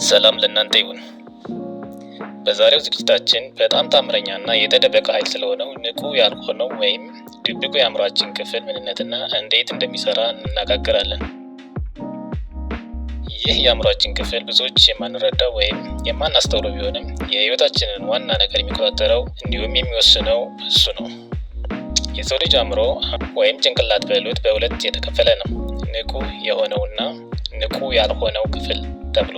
ሰላም ለእናንተ ይሁን። በዛሬው ዝግጅታችን በጣም ታምረኛና የተደበቀ ኃይል ስለሆነው ንቁ ያልሆነው ወይም ድብቁ የአእምሯችን ክፍል ምንነትና እንዴት እንደሚሰራ እንነጋገራለን። ይህ የአእምሯችን ክፍል ብዙዎች የማንረዳው ወይም የማናስተውለው ቢሆንም የህይወታችንን ዋና ነገር የሚቆጣጠረው እንዲሁም የሚወስነው እሱ ነው። የሰው ልጅ አእምሮ ወይም ጭንቅላት በሉት በሁለት የተከፈለ ነው። ንቁ የሆነውና ንቁ ያልሆነው ክፍል ተብሎ።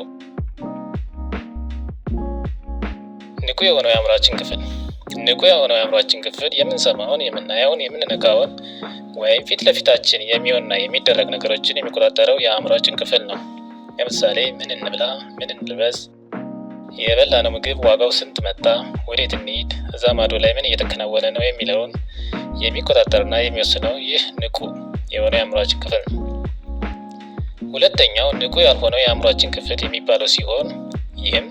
ንቁ የሆነው የአእምሯችን ክፍል ንቁ የሆነው የአእምሯችን ክፍል የምንሰማውን፣ የምናየውን፣ የምንነካውን ወይም ፊት ለፊታችን የሚሆንና የሚደረግ ነገሮችን የሚቆጣጠረው የአእምሯችን ክፍል ነው። ለምሳሌ ምን እንብላ፣ ምን እንልበስ፣ የበላነው ምግብ ዋጋው ስንት መጣ፣ ወዴት እንሂድ፣ እዛ ማዶ ላይ ምን እየተከናወነ ነው የሚለውን የሚቆጣጠርና የሚወስነው ይህ ንቁ የሆነው የአእምሯችን ክፍል ነው። ሁለተኛው ንቁ ያልሆነው የአእምሯችን ክፍል የሚባለው ሲሆን ይህም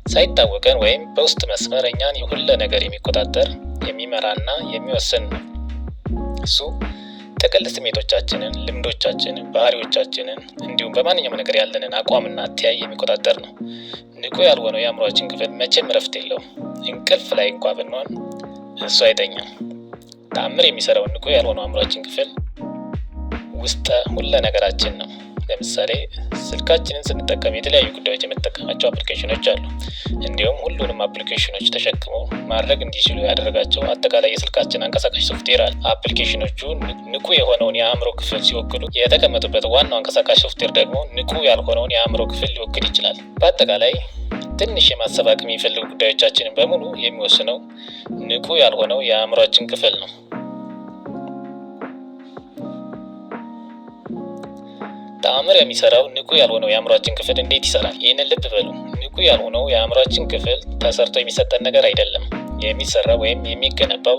ሳይታወቀን ወይም በውስጥ መስመር እኛን ሁሉ ነገር የሚቆጣጠር የሚመራና የሚወስን ነው። እሱ ጥቅል ስሜቶቻችንን፣ ልምዶቻችንን፣ ባህሪዎቻችንን እንዲሁም በማንኛውም ነገር ያለንን አቋምና አተያይ የሚቆጣጠር ነው። ንቁ ያልሆነው የአእምሯችን ክፍል መቼም እረፍት የለውም። እንቅልፍ ላይ እንኳ ብንሆን እሱ አይተኛም። ተአምር የሚሰራው ንቁ ያልሆነው አእምሯችን ክፍል ውስጥ ሁሉ ነገራችን ነው። ለምሳሌ ስልካችንን ስንጠቀም የተለያዩ ጉዳዮች የምንጠቀማቸው አፕሊኬሽኖች አሉ። እንዲሁም ሁሉንም አፕሊኬሽኖች ተሸክመው ማድረግ እንዲችሉ ያደረጋቸው አጠቃላይ የስልካችን አንቀሳቃሽ ሶፍትዌር አለ። አፕሊኬሽኖቹ ንቁ የሆነውን የአእምሮ ክፍል ሲወክሉ፣ የተቀመጡበት ዋናው አንቀሳቃሽ ሶፍትዌር ደግሞ ንቁ ያልሆነውን የአእምሮ ክፍል ሊወክል ይችላል። በአጠቃላይ ትንሽ የማሰብ አቅም የሚፈልጉ ጉዳዮቻችንን በሙሉ የሚወስነው ንቁ ያልሆነው የአእምሯችን ክፍል ነው። ተአምር የሚሰራው ንቁ ያልሆነው የአእምሯችን ክፍል እንዴት ይሰራል? ይህንን ልብ በሉ። ንቁ ያልሆነው የአእምሯችን ክፍል ተሰርቶ የሚሰጠን ነገር አይደለም። የሚሰራው ወይም የሚገነባው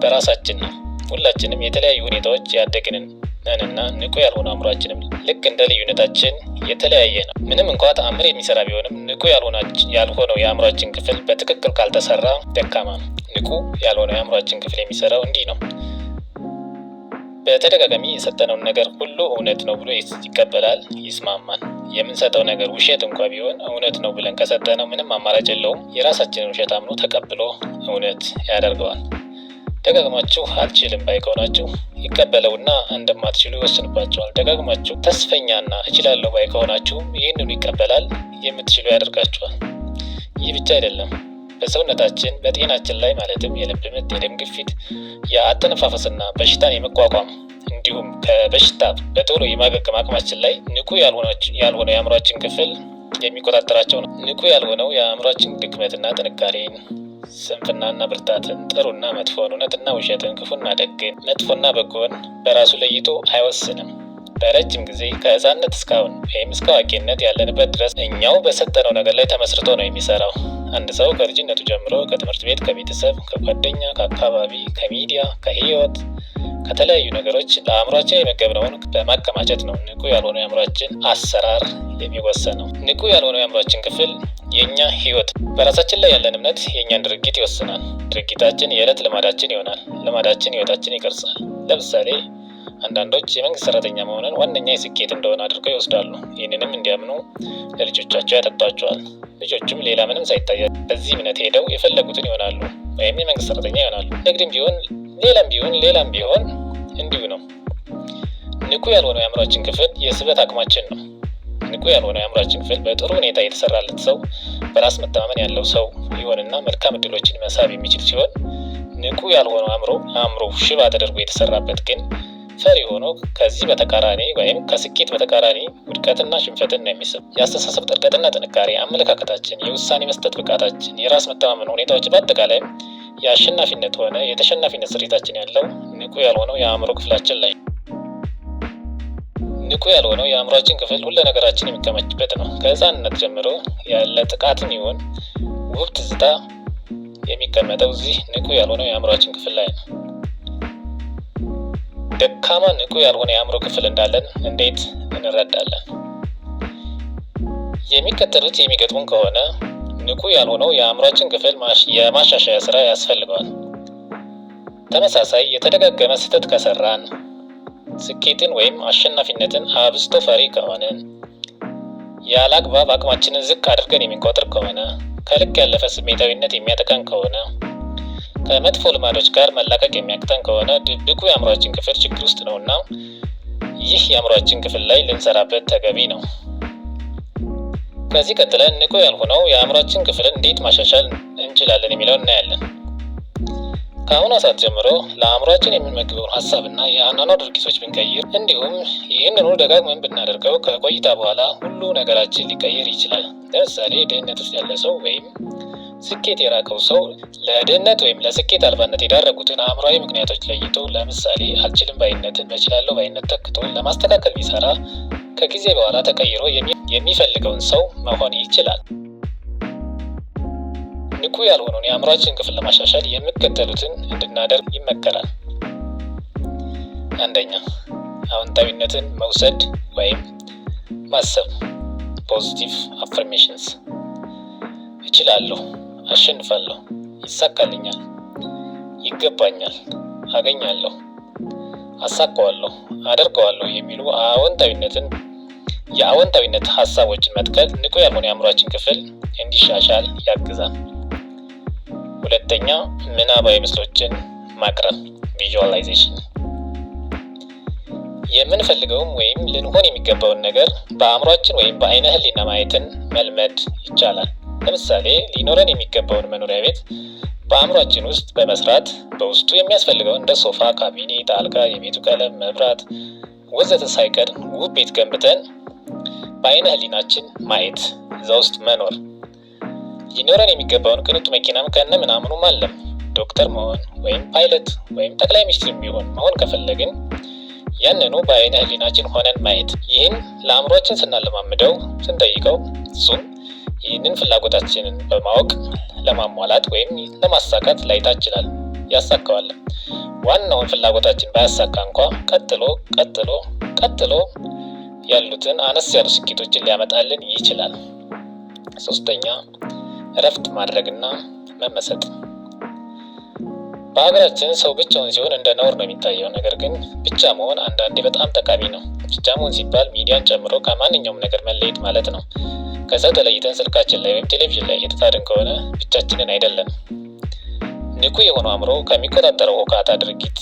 በራሳችን ነው። ሁላችንም የተለያዩ ሁኔታዎች ያደግንን ነንና ንቁ ያልሆነው አእምሯችንም ልክ እንደ ልዩነታችን የተለያየ ነው። ምንም እንኳ ተአምር የሚሰራ ቢሆንም ንቁ ያልሆነው የአእምሯችን ክፍል በትክክል ካልተሰራ ደካማ ነው። ንቁ ያልሆነው የአእምሯችን ክፍል የሚሰራው እንዲህ ነው። በተደጋጋሚ የሰጠነውን ነገር ሁሉ እውነት ነው ብሎ ይቀበላል፣ ይስማማል። የምንሰጠው ነገር ውሸት እንኳ ቢሆን እውነት ነው ብለን ከሰጠነው ምንም አማራጭ የለውም። የራሳችንን ውሸት አምኖ ተቀብሎ እውነት ያደርገዋል። ደጋግማችሁ አልችልም ባይ ከሆናችሁ ይቀበለውና እንደማትችሉ ይወስንባቸዋል። ደጋግማችሁ ተስፈኛና እችላለሁ ባይ ከሆናችሁ ይህንኑ ይቀበላል፣ የምትችሉ ያደርጋችኋል። ይህ ብቻ አይደለም። በሰውነታችን በጤናችን ላይ ማለትም የልብ ምት፣ የደም ግፊት፣ የአተነፋፈስና በሽታን የመቋቋም እንዲሁም ከበሽታ በቶሎ የማገገም አቅማችን ላይ ንቁ ያልሆነው የአእምሯችን ክፍል የሚቆጣጠራቸው ነው። ንቁ ያልሆነው የአእምሯችን ድክመትና ጥንካሬን፣ ስንፍናና ብርታትን፣ ጥሩና መጥፎን፣ እውነትና ውሸትን፣ ክፉና ደግን፣ መጥፎና በጎን በራሱ ለይቶ አይወስንም። በረጅም ጊዜ ከህፃንነት እስካሁን ወይም እስከ አዋቂነት ያለንበት ድረስ እኛው በሰጠነው ነገር ላይ ተመስርቶ ነው የሚሰራው። አንድ ሰው ከልጅነቱ ጀምሮ ከትምህርት ቤት፣ ከቤተሰብ፣ ከጓደኛ፣ ከአካባቢ፣ ከሚዲያ፣ ከህይወት፣ ከተለያዩ ነገሮች ለአእምሯችን የመገብነውን በማከማቸት ነው ንቁ ያልሆነው የአእምሯችን አሰራር የሚወሰነው። ንቁ ያልሆነው የአእምሯችን ክፍል የእኛ ህይወት፣ በራሳችን ላይ ያለን እምነት የእኛን ድርጊት ይወስናል። ድርጊታችን የዕለት ልማዳችን ይሆናል። ልማዳችን ህይወታችን ይቀርጻል። ለምሳሌ አንዳንዶች የመንግስት ሰራተኛ መሆንን ዋነኛ የስኬት እንደሆነ አድርገው ይወስዳሉ። ይህንንም እንዲያምኑ ለልጆቻቸው ያጠጧቸዋል። ልጆችም ሌላ ምንም ሳይታያቸው በዚህ እምነት ሄደው የፈለጉትን ይሆናሉ ወይም የመንግስት ሰራተኛ ይሆናሉ። ንግድም ቢሆን ሌላም ቢሆን እንዲሁ ነው። ንቁ ያልሆነው የአእምሯችን ክፍል የስበት አቅማችን ነው። ንቁ ያልሆነው የአእምሯችን ክፍል በጥሩ ሁኔታ የተሰራለት ሰው፣ በራስ መተማመን ያለው ሰው ይሆንና መልካም እድሎችን መሳብ የሚችል ሲሆን፣ ንቁ ያልሆነው አእምሮ ሽባ ተደርጎ የተሰራበት ግን ፈሪ ሆኖ ከዚህ በተቃራኒ ወይም ከስኬት በተቃራኒ ውድቀትና ሽንፈትን ነው የሚስብ። የአስተሳሰብ ጥልቀትና ጥንካሬ፣ አመለካከታችን፣ የውሳኔ መስጠት ብቃታችን፣ የራስ መተማመን ሁኔታዎች፣ በአጠቃላይ የአሸናፊነት ሆነ የተሸናፊነት ስሪታችን ያለው ንቁ ያልሆነው የአእምሮ ክፍላችን ላይ። ንቁ ያልሆነው የአእምሯችን ክፍል ሁሉ ነገራችን የሚከማችበት ነው። ከህፃንነት ጀምሮ ያለ ጥቃትም ይሁን ውብ ትዝታ የሚቀመጠው እዚህ ንቁ ያልሆነው የአእምሯችን ክፍል ላይ ነው። ደካማ ንቁ ያልሆነ የአእምሮ ክፍል እንዳለን እንዴት እንረዳለን? የሚከተሉት የሚገጥሙን ከሆነ ንቁ ያልሆነው የአእምሯችን ክፍል የማሻሻያ ስራ ያስፈልገዋል። ተመሳሳይ የተደጋገመ ስህተት ከሰራን፣ ስኬትን ወይም አሸናፊነትን አብዝቶ ፈሪ ከሆንን፣ ያላግባብ አቅማችንን ዝቅ አድርገን የሚቆጥር ከሆነ፣ ከልክ ያለፈ ስሜታዊነት የሚያጠቃን ከሆነ፣ ከመጥፎ ልማዶች ጋር መላቀቅ የሚያቅተን ከሆነ ድብቁ የአእምሯችን ክፍል ችግር ውስጥ ነውና ይህ የአእምሯችን ክፍል ላይ ልንሰራበት ተገቢ ነው። ከዚህ ቀጥለን ንቁ ያልሆነው የአእምሯችን ክፍልን እንዴት ማሻሻል እንችላለን የሚለውን እናያለን። ከአሁኑ ሰዓት ጀምሮ ለአእምሯችን የምንመግበውን ሀሳብና የአኗኗር ድርጊቶች ብንቀይር እንዲሁም ይህንኑ ደጋግመን ብናደርገው ከቆይታ በኋላ ሁሉ ነገራችን ሊቀየር ይችላል። ለምሳሌ ድህነት ውስጥ ያለ ሰው ወይም ስኬት የራቀው ሰው ለድህነት ወይም ለስኬት አልባነት የዳረጉትን አእምሯዊ ምክንያቶች ለይቶ ለምሳሌ አልችልም ባይነትን በችላለሁ ባይነት ተክቶ ለማስተካከል ቢሰራ ከጊዜ በኋላ ተቀይሮ የሚፈልገውን ሰው መሆን ይችላል። ንቁ ያልሆነውን የአእምሯችን ክፍል ለማሻሻል የሚከተሉትን እንድናደርግ ይመከራል። አንደኛ፣ አዎንታዊነትን መውሰድ ወይም ማሰብ ፖዚቲቭ አፈርሜሽንስ። እችላለሁ፣ አሸንፋለሁ፣ ይሳካልኛል፣ ይገባኛል፣ አገኛለሁ፣ አሳካዋለሁ፣ አደርገዋለሁ የሚሉ የአዎንታዊነት ሀሳቦችን መትከል ንቁ ያልሆነ የአእምሯችን ክፍል እንዲሻሻል ያግዛል። ሁለተኛ፣ ምናባዊ ምስሎችን ማቅረብ ቪዥዋላይዜሽን። የምንፈልገውም ወይም ልንሆን የሚገባውን ነገር በአእምሯችን ወይም በአይነ ህሊና ማየትን መልመድ ይቻላል። ለምሳሌ ሊኖረን የሚገባውን መኖሪያ ቤት በአእምሯችን ውስጥ በመስራት በውስጡ የሚያስፈልገው እንደ ሶፋ፣ ካቢኔት፣ አልጋ፣ የቤቱ ቀለም፣ መብራት ወዘተ ሳይቀር ውብ ቤት ገንብተን በአይነ ህሊናችን ማየት፣ እዛ ውስጥ መኖር። ሊኖረን የሚገባውን ቅንጡ መኪናም ከነ ምናምኑ ማለም። ዶክተር መሆን ወይም ፓይለት ወይም ጠቅላይ ሚኒስትር መሆን ከፈለግን ያንኑ በአይነ ህሊናችን ሆነን ማየት። ይህን ለአእምሯችን ስናለማምደው ስንጠይቀው እሱም ይህንን ፍላጎታችንን በማወቅ ለማሟላት ወይም ለማሳካት ላይታ ይችላል፣ ያሳካዋል። ዋናውን ፍላጎታችን ባያሳካ እንኳ ቀጥሎ ያሉትን አነስ ያሉ ስኬቶችን ሊያመጣልን ይችላል። ሶስተኛ፣ እረፍት ማድረግና መመሰጥ። በሀገራችን ሰው ብቻውን ሲሆን እንደ ነውር ነው የሚታየው። ነገር ግን ብቻ መሆን አንዳንዴ በጣም ጠቃሚ ነው። ብቻ መሆን ሲባል ሚዲያን ጨምሮ ከማንኛውም ነገር መለየት ማለት ነው። ከሰው ተለይተን ስልካችን ላይ ወይም ቴሌቪዥን ላይ የተጣድን ከሆነ ብቻችንን አይደለም። ንቁ የሆነው አእምሮ ከሚቆጣጠረው ሁካታ ድርጊት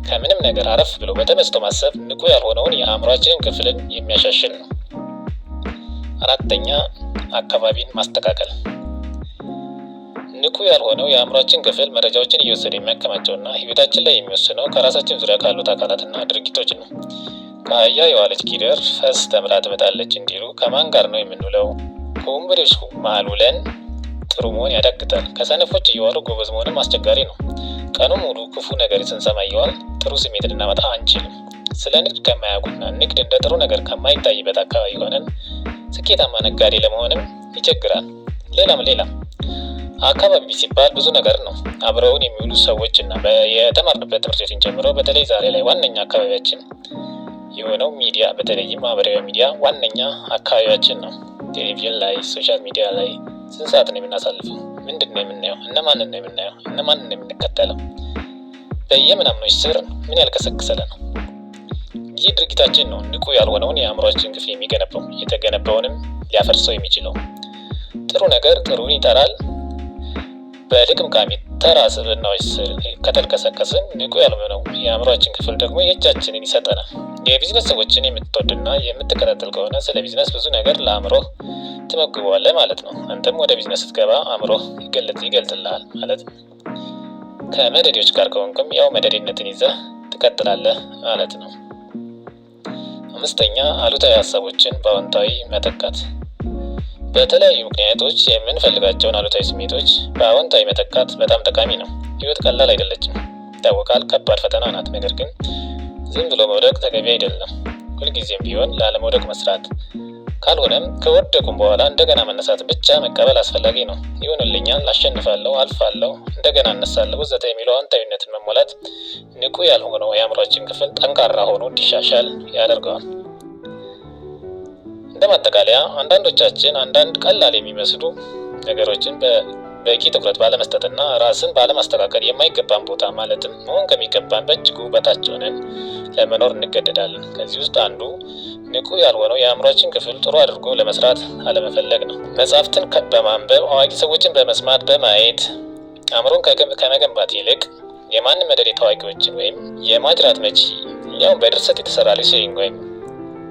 ከምንም ነገር አረፍ ብሎ በተመስጦ ማሰብ ንቁ ያልሆነውን የአእምሯችንን ክፍልን የሚያሻሽል ነው። አራተኛ፣ አካባቢን ማስተካከል። ንቁ ያልሆነው የአእምሯችን ክፍል መረጃዎችን እየወሰደ የሚያከማቸውና ህይወታችን ላይ የሚወስነው ከራሳችን ዙሪያ ካሉት አካላትና ድርጊቶች ነው። ከአህያ የዋለች ጊደር ፈስ ተምራ ትመጣለች እንዲሉ ከማን ጋር ነው የምንውለው? ከወንበዴዎች መሀል ውለን ጥሩ መሆን ያዳግታል። ከሰነፎች እየዋሉ ጎበዝ መሆንም አስቸጋሪ ነው። ቀኑ ሙሉ ክፉ ነገር ስንሰማ እየዋል ጥሩ ስሜት ልናመጣ አንችልም። ስለ ንግድ ከማያውቁና ንግድ እንደ ጥሩ ነገር ከማይታይበት አካባቢ ሆነን ስኬታማ ነጋዴ ለመሆንም ይቸግራል። ሌላም አካባቢ ሲባል ብዙ ነገር ነው። አብረውን የሚውሉ ሰዎች እና የተማርንበት ትምህርት ቤትን ጨምሮ በተለይ ዛሬ ላይ ዋነኛ አካባቢያችን የሆነው ሚዲያ፣ በተለይም ማህበራዊ ሚዲያ ዋነኛ አካባቢያችን ነው። ቴሌቪዥን ላይ፣ ሶሻል ሚዲያ ላይ ስንት ሰዓት ነው የምናሳልፈው? ምንድን ነው የምናየው? እነማንን ነው የምናየው? እነማንን ነው የምንከተለው? በየምናምኖች ስር ምን ያልከሰከሰለ ነው? ይህ ድርጊታችን ነው ንቁ ያልሆነውን የአእምሯችን ክፍል የሚገነባው፣ የተገነባውንም ሊያፈርሰው የሚችለው። ጥሩ ነገር ጥሩን ይጠራል። በልቅምቃሚ ተራ ስብዕናዎች ስር ከተልከሰከስን ንቁ ያልሆነው የአእምሯችን ክፍል ደግሞ የእጃችንን ይሰጠናል። የቢዝነስ ሰዎችን የምትወድና የምትከታተል ከሆነ ስለ ቢዝነስ ብዙ ነገር ለአእምሮህ ትመግበዋለህ ማለት ነው። አንተም ወደ ቢዝነስ ስትገባ አእምሮህ ይገልጥልሃል ማለት ነው። ከመደዴዎች ጋር ከሆንክም ያው መደዴነትን ይዘህ ትቀጥላለህ ማለት ነው። አምስተኛ፣ አሉታዊ ሀሳቦችን በአዎንታዊ መተካት። በተለያዩ ምክንያቶች የምንፈልጋቸውን አሉታዊ ስሜቶች በአዎንታዊ መተካት በጣም ጠቃሚ ነው። ህይወት ቀላል አይደለችም፣ ይታወቃል። ከባድ ፈተና ናት። ነገር ግን ዝም ብሎ መውደቅ ተገቢ አይደለም። ሁልጊዜም ቢሆን ላለመውደቅ መስራት፣ ካልሆነም ከወደቁም በኋላ እንደገና መነሳት ብቻ መቀበል አስፈላጊ ነው። ይሁንልኛል፣ አሸንፋለሁ፣ አልፋለሁ፣ እንደገና እነሳለሁ ወዘተ የሚለው አዎንታዊነትን መሞላት ንቁ ያልሆነው የአእምሯችን ክፍል ጠንካራ ሆኖ እንዲሻሻል ያደርገዋል። እንደ ማጠቃለያ አንዳንዶቻችን አንዳንድ ቀላል የሚመስሉ ነገሮችን በቂ ትኩረት ባለመስጠትና ራስን ባለማስተካከል የማይገባን ቦታ ማለትም መሆን ከሚገባን በእጅጉ በታች ሆነን ለመኖር እንገደዳለን። ከዚህ ውስጥ አንዱ ንቁ ያልሆነው የአእምሯችን ክፍል ጥሩ አድርጎ ለመስራት አለመፈለግ ነው። መጽሐፍትን በማንበብ አዋቂ ሰዎችን በመስማት በማየት አእምሮን ከመገንባት ይልቅ የማንም መደዴ ታዋቂዎችን ወይም የማጅራት መቺ ያው በድርሰት የተሰራ ሊሲንግ ወይም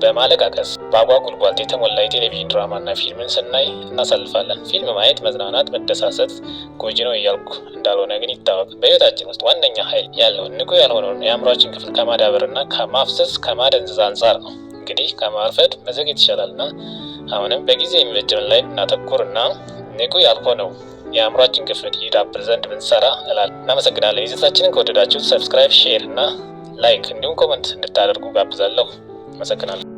በማለቃቀስ በአጓጉል ቧልት የተሞላ የቴሌቪዥን ድራማና ፊልምን ስናይ እናሳልፋለን። ፊልም ማየት መዝናናት፣ መደሳሰት ጎጂ ነው እያልኩ እንዳልሆነ ግን ይታወቅ። በህይወታችን ውስጥ ዋነኛ ኃይል ያለውን ንቁ ያልሆነውን የአእምሯችን ክፍል ከማዳበርና ከማፍሰስ ከማደንዘዝ አንጻር ነው። እንግዲህ ከማርፈድ መዘግየት ይሻላልና አሁንም በጊዜ የሚበጀን ላይ እናተኩርና ንቁ ያልሆነው የአእምሯችን ክፍል ይዳብር ዘንድ ብንሰራ እላለሁ። እናመሰግናለን። ይዘታችንን ከወደዳችሁ ሰብስክራይብ፣ ሼር እና ላይክ እንዲሁም ኮመንት እንድታደርጉ ጋብዛለሁ። አመሰግናለሁ።